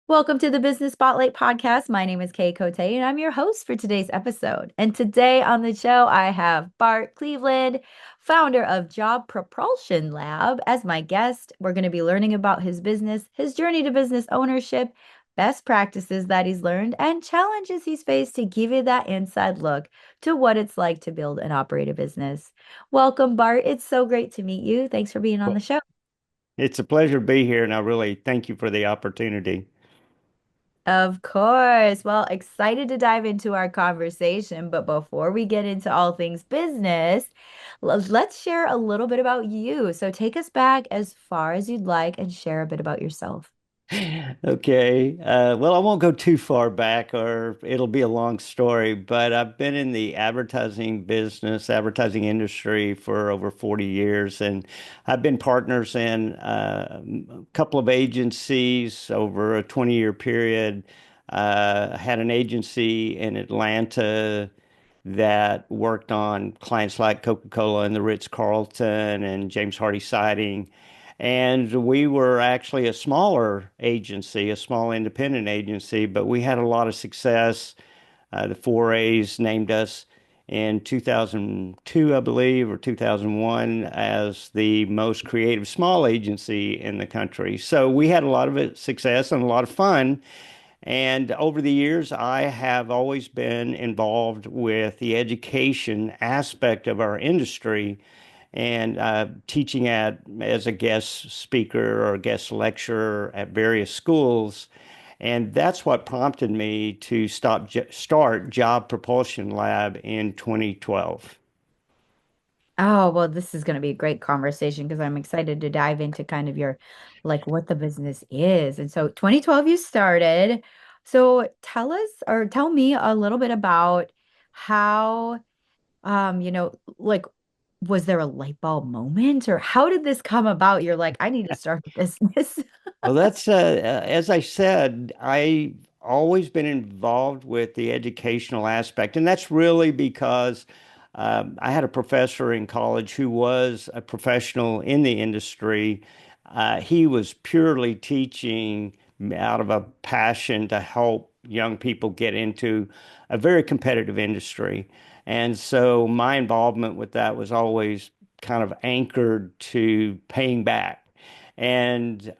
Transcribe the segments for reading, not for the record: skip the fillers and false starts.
Welcome to the Business Spotlight Podcast. My name is Kay Cote, and I'm your host for today's episode. And today on the show, I have Bart Cleveland, founder of Job Propulsion Lab, as my guest. We're going to be learning about his business, his journey to business ownership, best practices that he's learned, and challenges he's faced to give you that inside look to what it's like to build and operate a business. Welcome, Bart. It's so great to meet you. Thanks for being on the Well, show. it's a pleasure to be here, and I really thank you for the opportunity. Of course. Well, excited to dive into our conversation. But before we get into all things business, let's share a little bit about you. So take us back as far as you'd like and share a bit about yourself. Okay. Well, I won't go too far back or it'll be a long story, but I've been in the advertising business, advertising industry for over 40 years, and I've been partners in a couple of agencies over a 20-year period. I had an agency in Atlanta that worked on clients like Coca-Cola and the Ritz-Carlton and James Hardy Siding. And we were actually a smaller agency, a small independent agency, but we had a lot of success. The 4A's named us in 2002, I believe, or 2001 as the most creative small agency in the country. So we had a lot of success and a lot of fun. And over the years, I have always been involved with the education aspect of our industry and teaching as a guest speaker or guest lecturer at various schools. And that's what prompted me to start Job Propulsion Lab in 2012. Oh, well, this is going to be a great conversation because I'm excited to dive into kind of your like what the business is. And so 2012 you started. So tell us or tell me a little bit about how like was there a light bulb moment or how did this come about? You're like, I need to start a business. Well, as I said, I always been involved with the educational aspect, and that's really because I had a professor in college who was a professional in the industry. He was purely teaching out of a passion to help young people get into a very competitive industry. And so my involvement with that was always kind of anchored to paying back. And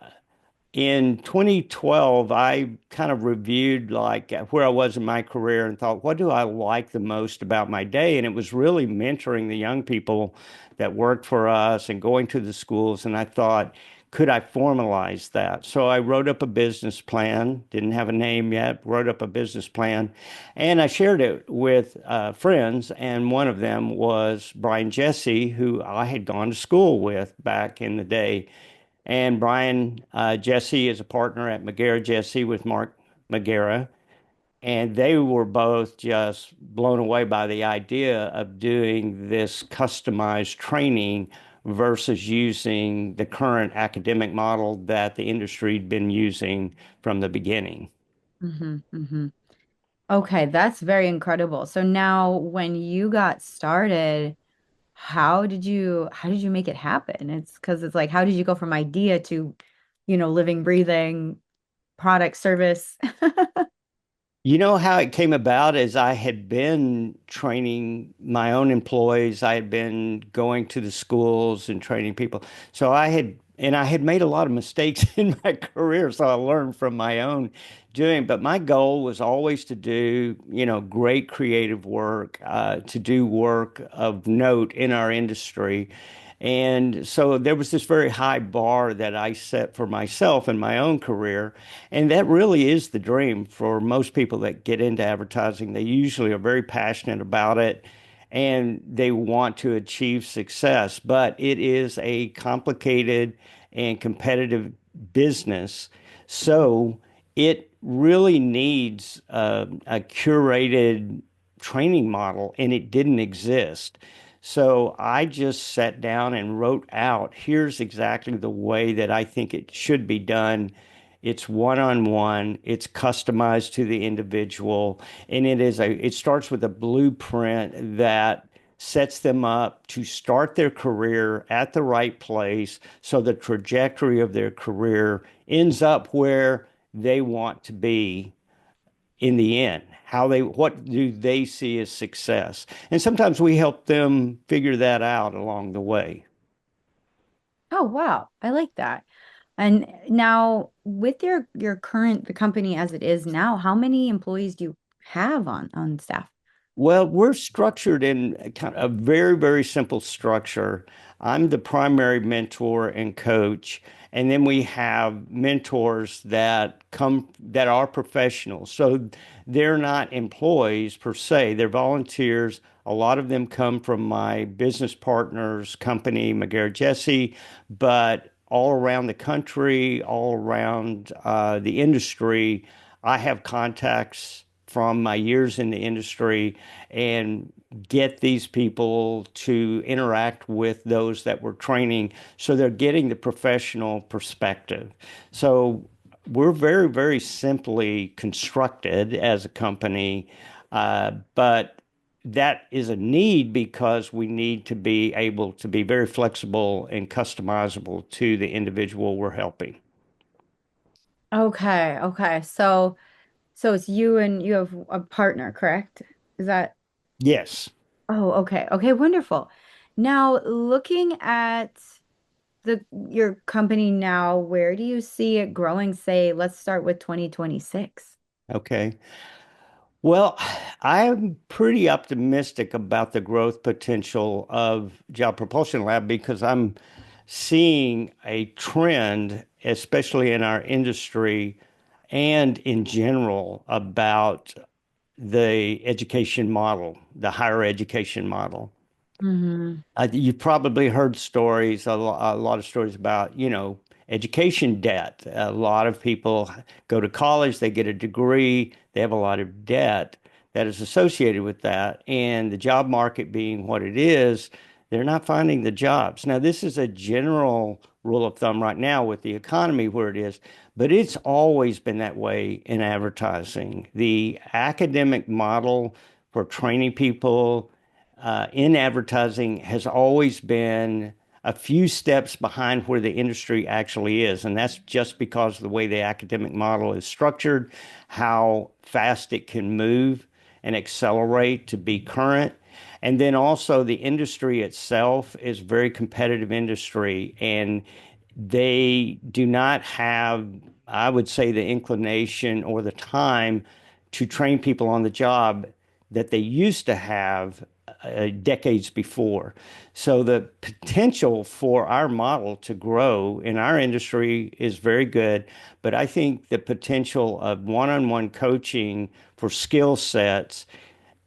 in 2012, I kind of reviewed like where I was in my career and thought, what do I like the most about my day? And it was really mentoring the young people that worked for us and going to the schools. And I thought, could I formalize that? So I wrote up a business plan, didn't have a name yet, wrote up a business plan, and I shared it with friends. And one of them was Brian Jesse, who I had gone to school with back in the day. And Brian Jesse is a partner at McGarrah Jesse with Mark McGarrah. And they were both just blown away by the idea of doing this customized training versus using the current academic model that the industry had been using from the beginning. Hmm. Okay, that's very incredible. So now when you got started, how did you make it happen? It's because it's like how did you go from idea to, living, breathing product service? You know how it came about is I had been training my own employees. I had been going to the schools and training people. And I had made a lot of mistakes in my career, so I learned from my own doing. But my goal was always to do, great creative work, to do work of note in our industry. And so there was this very high bar that I set for myself in my own career. And that really is the dream for most people that get into advertising. They usually are very passionate about it and they want to achieve success, but it is a complicated and competitive business. So it really needs a curated training model, and it didn't exist. So I just sat down and wrote out, here's exactly the way that I think it should be done. It's one-on-one, it's customized to the individual, and it starts with a blueprint that sets them up to start their career at the right place so the trajectory of their career ends up where they want to be in the end, what do they see as success? And sometimes we help them figure that out along the way. Oh, wow. I like that. And now with your current the company as it is now, how many employees do you have on staff? Well, we're structured in a kind of a very, very simple structure. I'm the primary mentor and coach, and then we have mentors that are professionals. So they're not employees per se, they're volunteers. A lot of them come from my business partner's company, McGarrett Jesse, but all around the country, all around the industry, I have contacts from my years in the industry and get these people to interact with those that we're training so they're getting the professional perspective. So we're very, very simply constructed as a company, but that is a need because we need to be able to be very flexible and customizable to the individual we're helping. Okay, okay. So it's you and you have a partner, correct? Is that Yes. Oh, okay. Okay, wonderful. Now, looking at the your company now, where do you see it growing? Say, let's start with 2026. Okay. Well, I'm pretty optimistic about the growth potential of Job Propulsion Lab because I'm seeing a trend, especially in our industry and in general, about the education model, the higher education model. Hmm. You've probably heard stories, a lot of stories about, education debt. A lot of people go to college, they get a degree, they have a lot of debt that is associated with that. And the job market being what it is, they're not finding the jobs. Now, this is a general rule of thumb right now with the economy where it is, but it's always been that way in advertising. The academic model for training people in advertising has always been a few steps behind where the industry actually is. And that's just because of the way the academic model is structured, how fast it can move and accelerate to be current. And then also the industry itself is a very competitive industry and they do not have, I would say, the inclination or the time to train people on the job that they used to have decades before. So the potential for our model to grow in our industry is very good, but I think the potential of one-on-one coaching for skill sets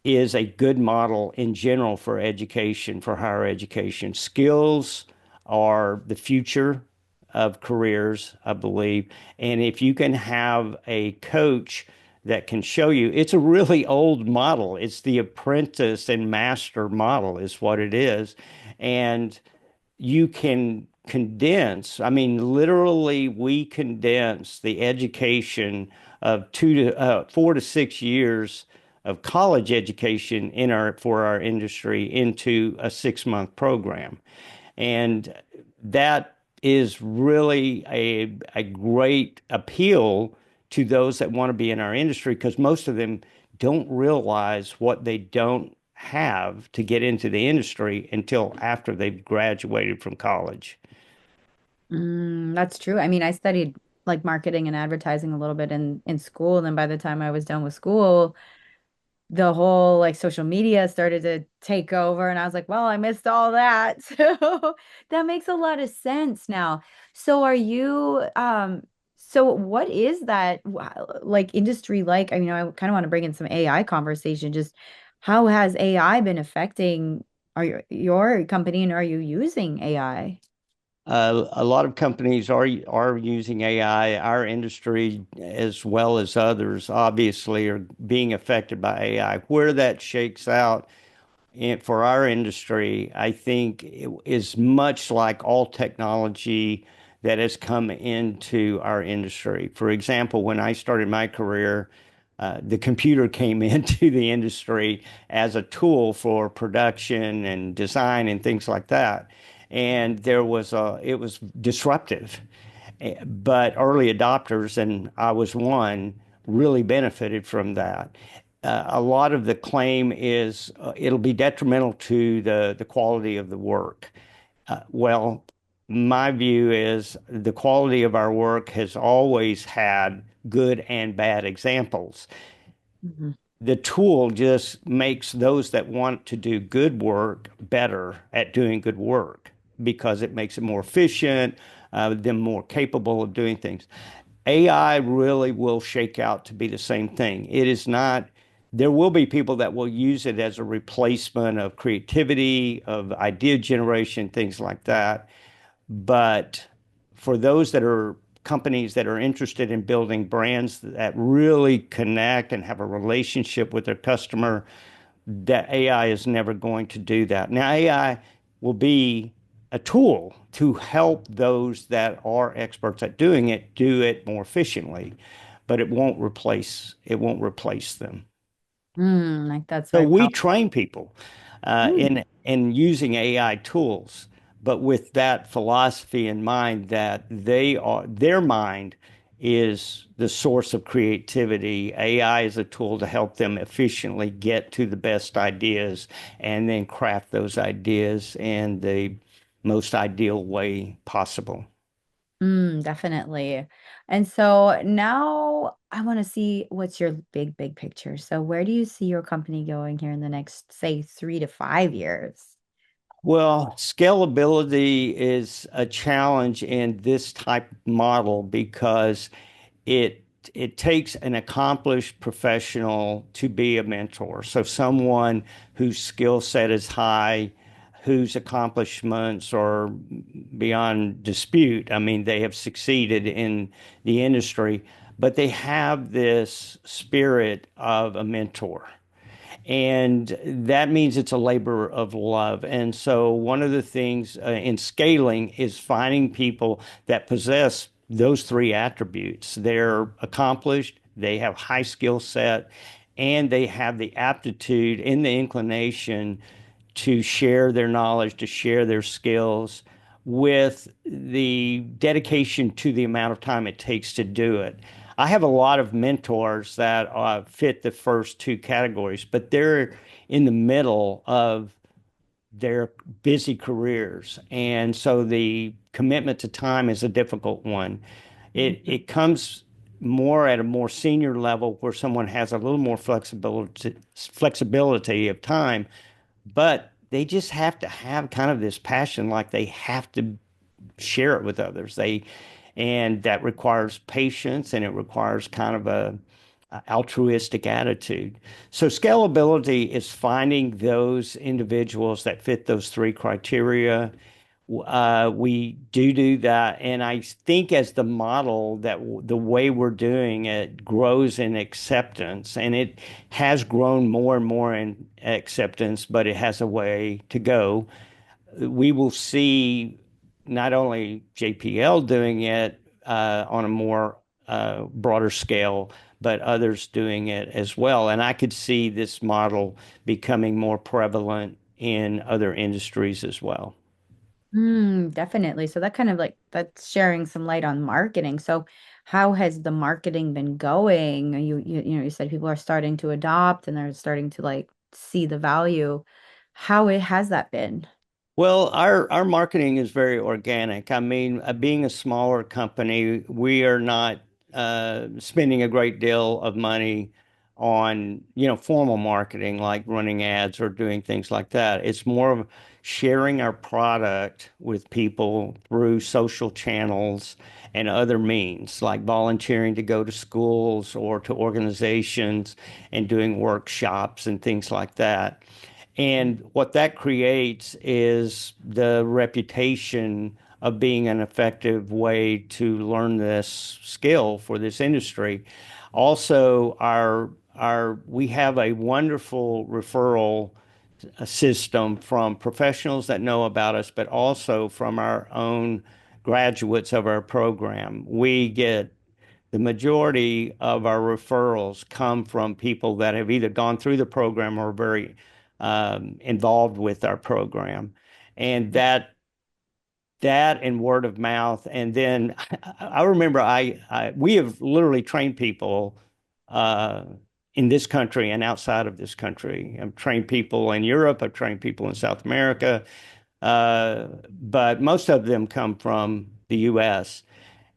is a good model in general for education, for higher education. Skills are the future of careers, I believe. And if you can have a coach that can show you, it's a really old model. It's the apprentice and master model, is what it is. And you can condense, I mean, literally, we condense the education of 4 to 6 years of college education in our for our industry into a 6 month program. And that is really a great appeal to those that want to be in our industry because most of them don't realize what they don't have to get into the industry until after they've graduated from college. That's true. I mean, I studied like marketing and advertising a little bit in school, and then by the time I was done with school, the whole like social media started to take over and I was like, well, I missed all that. So that makes a lot of sense now. So are you so what is that like industry like? I mean, I kind of want to bring in some AI conversation. Just how has AI been affecting your company and are you using AI? A lot of companies are using AI. Our industry, as well as others, obviously are being affected by AI. Where that shakes out for our industry, I think it is much like all technology that has come into our industry. For example, when I started my career, the computer came into the industry as a tool for production and design and things like that. And it was disruptive. But early adopters, and I was one, really benefited from that. A lot of the claim is it'll be detrimental to the quality of the work. Well, my view is the quality of our work has always had good and bad examples. Mhm. The tool just makes those that want to do good work better at doing good work because it makes it more efficient, them more capable of doing things. AI really will shake out to be the same thing. It is not, there will be people that will use it as a replacement of creativity, of idea generation, things like that. But for those that are companies that are interested in building brands that really connect and have a relationship with their customer, that AI is never going to do that. Now, AI will be a tool to help those that are experts at doing it do it more efficiently, but it won't replace them. Like that's So very we powerful. train people Mm. in using AI tools, but with that philosophy in mind that their mind is the source of creativity. AI is a tool to help them efficiently get to the best ideas and then craft those ideas in the most ideal way possible. Definitely. And so now I want to see what's your big picture. So where do you see your company going here in the next, say, 3 to 5 years? Well, scalability is a challenge in this type of model because it it takes an accomplished professional to be a mentor. So someone whose skill set is high, whose accomplishments are beyond dispute. I mean, they have succeeded in the industry, but they have this spirit of a mentor. And that means it's a labor of love. And so, one of the things in scaling is finding people that possess those three attributes. They're accomplished, they have high skill set, and they have the aptitude and the inclination to share their knowledge, to share their skills with the dedication to the amount of time it takes to do it. I have a lot of mentors that fit the first two categories, but they're in the middle of their busy careers. And so the commitment to time is a difficult one. It comes more at a more senior level where someone has a little more flexibility of time, but they just have to have kind of this passion, like they have to share it with others. And that requires patience and it requires kind of a altruistic attitude. So scalability is finding those individuals that fit those three criteria. We do that, and I think as the model that the way we're doing it grows in acceptance, and it has grown more and more in acceptance, but it has a way to go. We will see not only JPL doing it on a more broader scale, but others doing it as well. And I could see this model becoming more prevalent in other industries as well. Definitely. So that kind of like that's sharing some light on marketing. So how has the marketing been going? You said people are starting to adopt and they're starting to like see the value. How it has that been? Well, our marketing is very organic. I mean, being a smaller company, we are not spending a great deal of money on, formal marketing like running ads or doing things like that. It's more of sharing our product with people through social channels and other means, like volunteering to go to schools or to organizations and doing workshops and things like that. And what that creates is the reputation of being an effective way to learn this skill for this industry. Also, our we have a wonderful referral system from professionals that know about us, but also from our own graduates of our program. We get the majority of our referrals come from people that have either gone through the program or are very involved with our program. And that that and word of mouth. And then I remember we have literally trained people uh, in this country and outside of this country. I've trained people in Europe. I've trained people in South America, but most of them come from the U.S.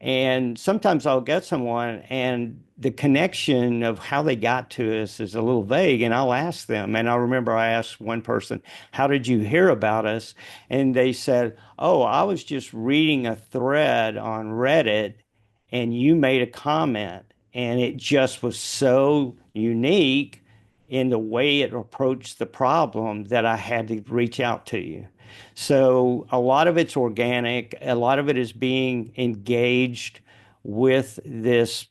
And sometimes I'll get someone and the connection of how they got to us is a little vague. And I'll ask them. And I remember I asked one person, "How did you hear about us?" And they said, "Oh, I was just reading a thread on Reddit and you made a comment. And it just was so unique in the way it approached the problem that I had to reach out to you." So a lot of it's organic, a lot of it is being engaged with this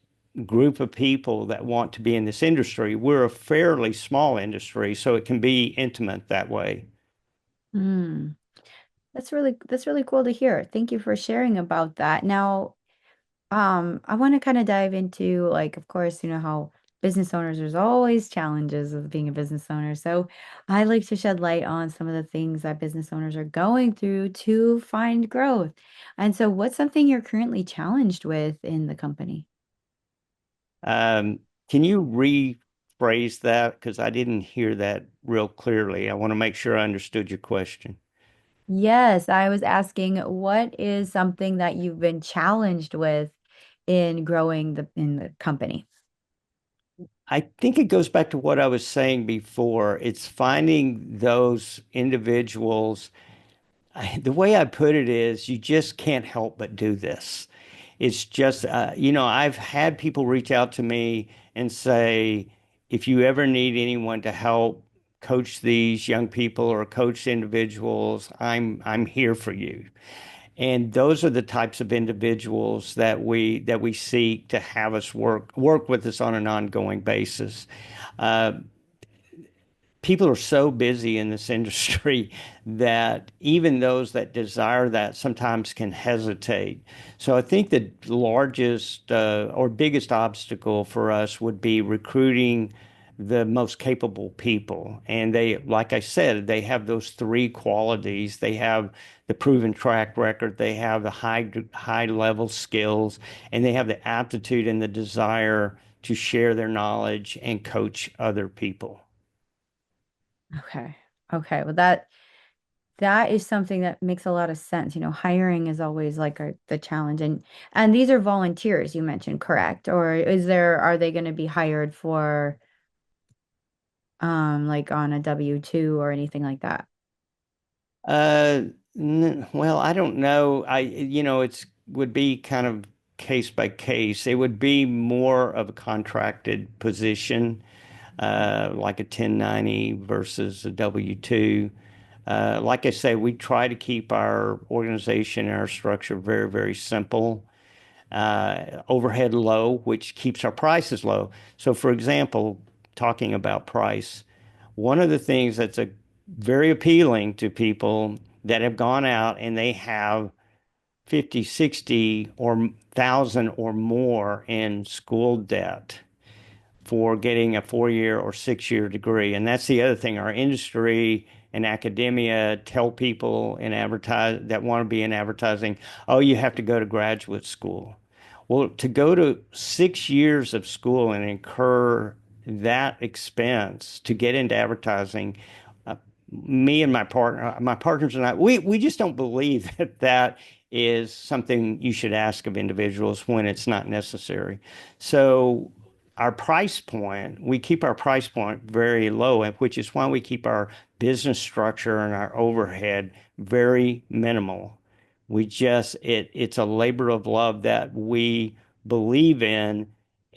group of people that want to be in this industry. We're a fairly small industry, so it can be intimate that way. Hmm. That's really cool to hear. Thank you for sharing about that. Now, I want to kind of dive into like, of course, you know how business owners, there's always challenges of being a business owner. So I like to shed light on some of the things that business owners are going through to find growth. And so what's something you're currently challenged with in the company? Um, can you rephrase that? Because I didn't hear that real clearly. I want to make sure I understood your question. Yes, I was asking what is something that you've been challenged with in growing in the company? I think it goes back to what I was saying before. It's finding those individuals. The way I put it is you just can't help but do this. It's just, I've had people reach out to me and say, if you ever need anyone to help coach these young people or coach individuals, I'm here for you. And those are the types of individuals that we seek to have us work with us on an ongoing basis. Uh, People are so busy in this industry that even those that desire that sometimes can hesitate. So I think the largest or biggest obstacle for us would be recruiting the most capable people. And they, like I said, they have those three qualities. They have the proven track record, they have the high level skills, and they have the aptitude and the desire to share their knowledge and coach other people. Okay. Okay. Well, that is something that makes a lot of sense. You know, hiring is always like the challenge, and these are volunteers you mentioned, correct? Or are they going to be hired for like on a W-2 or anything like that? Uh, well, I don't know. It's would be kind of case by case. It would be more of a contracted position, like a 1090 versus a W-2. Like I say, we try to keep our organization and our structure very, very simple, overhead low, which keeps our prices low. So, for example, talking about price, one of the things that's very appealing to people that have gone out and they have 50, 60 or thousand or more in school debt for getting a 4 year or 6 year degree. And that's the other thing. Our industry and academia tell people in advertise that want to be in advertising, oh, you have to go to graduate school. Well, to go to 6 years of school and incur that expense to get into advertising, uh, me and my partners and I, we just don't believe that that is something you should ask of individuals when it's not necessary. So our price point, we keep our price point very low, which is why we keep our business structure and our overhead very minimal. It's a labor of love that we believe in.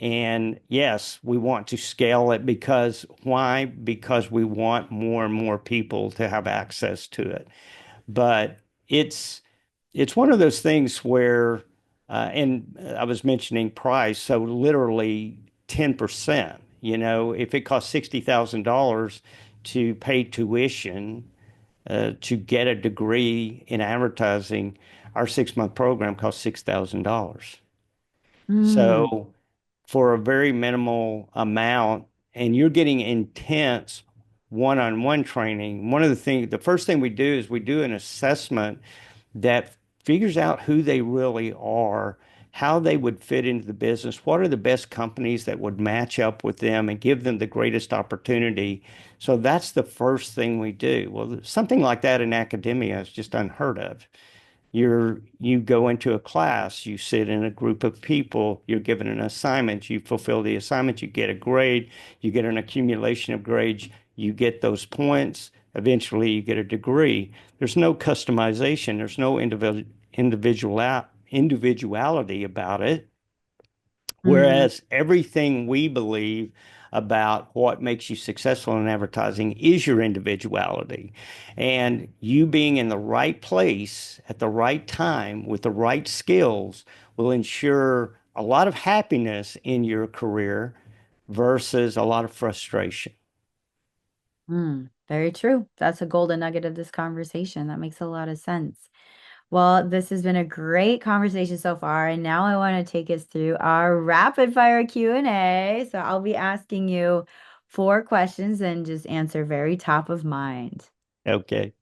And yes, we want to scale it because why? Because we want more and more people to have access to it. But it's it's one of those things where, and I was mentioning price, so literally 10%. If it costs $60,000 to pay tuition to get a degree in advertising, our 6 month program costs $6,000. Mm, So for a very minimal amount, and you're getting intense one-on-one training, the first thing we do is we do an assessment that figures out who they really are, how they would fit into the business, what are the best companies that would match up with them and give them the greatest opportunity. So that's the first thing we do. Well, something like that in academia is just unheard of. You go into a class, you sit in a group of people, you're given an assignment, you fulfill the assignment, you get a grade, you get an accumulation of grades, you get those points, eventually you get a degree. There's no customization, there's no individuality about it. Mm, Whereas everything we believe about what makes you successful in advertising is your individuality. And you being in the right place at the right time with the right skills will ensure a lot of happiness in your career versus a lot of frustration. very true. That's a golden nugget of this conversation. That makes a lot of sense. Well, this has been a great conversation so far, and now I want to take us through our rapid fire Q&A. So I'll be asking you 4 questions and just answer very top of mind. Okay.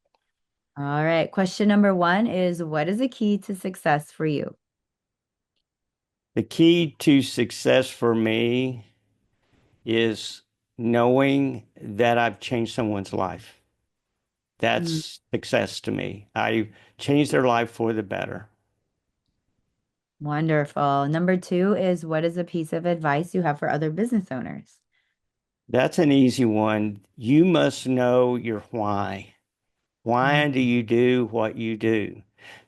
All right. Question number 1 is what is the key to success for you? The key to success for me is knowing that I've changed someone's life. Mm, That's success to me. I changed their life for the better. wonderful. Number 2 is what is a piece of advice you have for other business owners? That's an easy one. You must know your why. Mm, Why do you do what you do?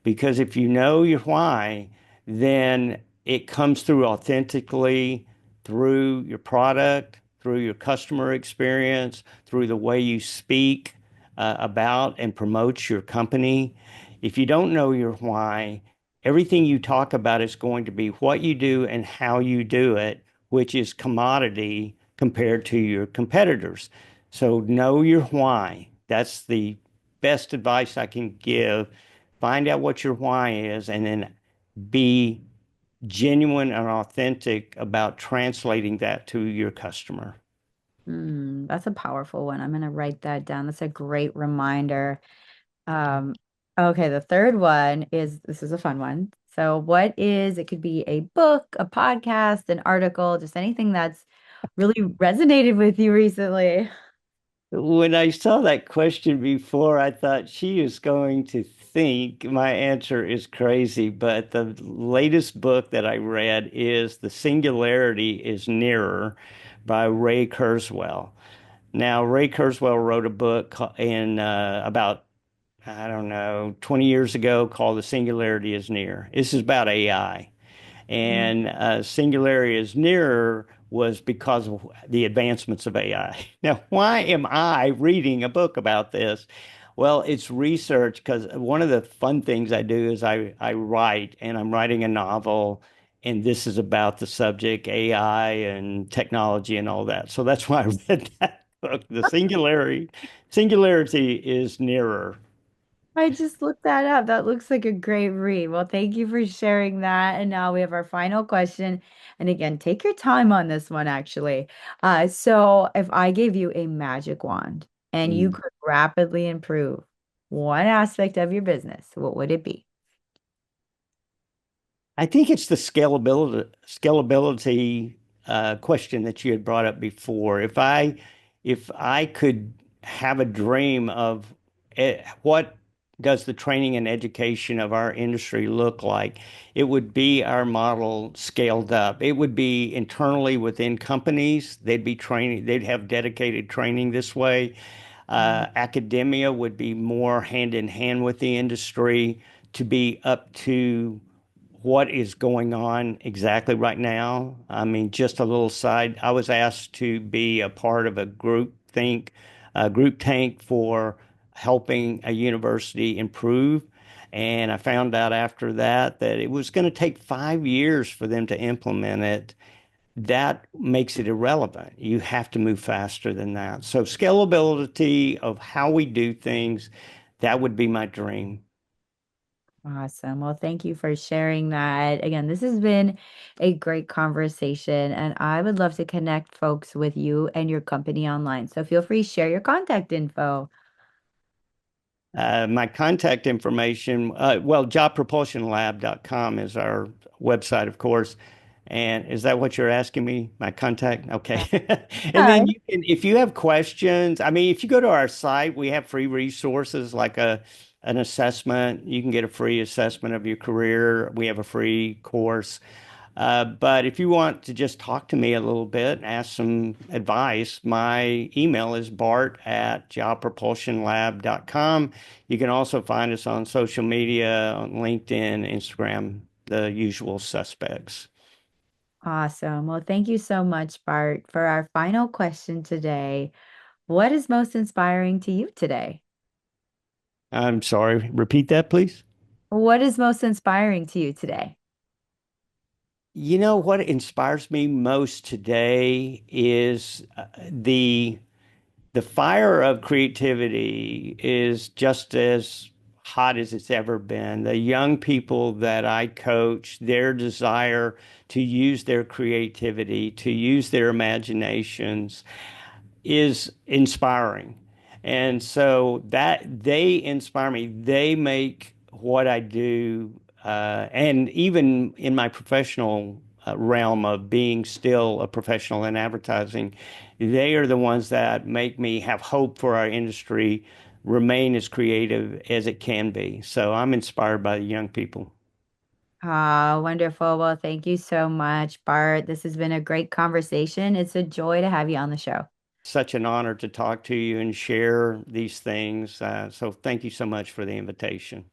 Because if you know your why, then it comes through authentically through your product, through your customer experience, through the way you speak about and promote your company. If you don't know your why, everything you talk about is going to be what you do and how you do it, which is commodity compared to your competitors. So know your why. That's the best advice I can give. Find out what your why is and then be genuine and authentic about translating that to your customer. that's a powerful one. I'm going to write that down. That's a great reminder. Um, okay, the third one is this is a fun one. So, what is it could be a book, a podcast, an article, just anything that's really resonated with you recently. When I saw that question before, I thought she is going to think my answer is crazy. But the latest book that I read is The Singularity is Nearer by Ray Kurzweil. Now, Ray Kurzweil wrote a book in about, I don't know, 20 years ago called The Singularity is Near. This is about AI. Mm. And Singularity is Nearer was because of the advancements of AI. Now, why am I reading a book about this? Well, it's research because one of the fun things I do is I write, and I'm writing a novel, and this is about the subject AI and technology and all that. So that's why I read that book. The Singularity is Nearer. I just looked that up. That looks like a great read. Well, thank you for sharing that. And now we have our final question. And again, take your time on this one, actually. So if I gave you a magic wand and you Mm. could rapidly improve one aspect of your business, what would it be? I think it's the scalability question that you had brought up before. If I could have a dream of what does the training and education of our industry look like, it would be our model scaled up. It would be internally within companies. They'd be training, they'd have dedicated training this way. Mm. Academia would be more hand in hand with the industry to be up to what is going on exactly right now. I mean, just a little side. I was asked to be a part of a group tank for helping a university improve. And I found out after that that it was going to take 5 years for them to implement it. That makes it irrelevant. You have to move faster than that. So scalability of how we do things, that would be my dream. Awesome. Well, thank you for sharing that. Again, this has been a great conversation, and I would love to connect folks with you and your company online. So feel free to share your contact info. My contact information, well, jobpropulsionlab.com is our website, of course. And is that what you're asking me? My contact? Okay. And Yeah. then you can, if you have questions, I mean, if you go to our site, we have free resources like an assessment. You can get a free assessment of your career. We have a free course. But if you want to just talk to me a little bit, ask some advice, my email is bart@jobpropulsionlab.com. You can also find us on social media, on LinkedIn, Instagram, the usual suspects. Awesome. Well, thank you so much, Bart. For our final question today, what is most inspiring to you today? I'm sorry, repeat that, please. What is most inspiring to you today? You know what inspires me most today is the fire of creativity is just as hot as it's ever been. The young people that I coach, their desire to use their creativity, to use their imaginations is inspiring. And so that they inspire me. They make what I do, and even in my professional realm of being still a professional in advertising, they are the ones that make me have hope for our industry, remain as creative as it can be. So I'm inspired by the young people. Ah, wonderful. Well, thank you so much, Bart. This has been a great conversation. It's a joy to have you on the show. Such an honor to talk to you and share these things. So thank you so much for the invitation.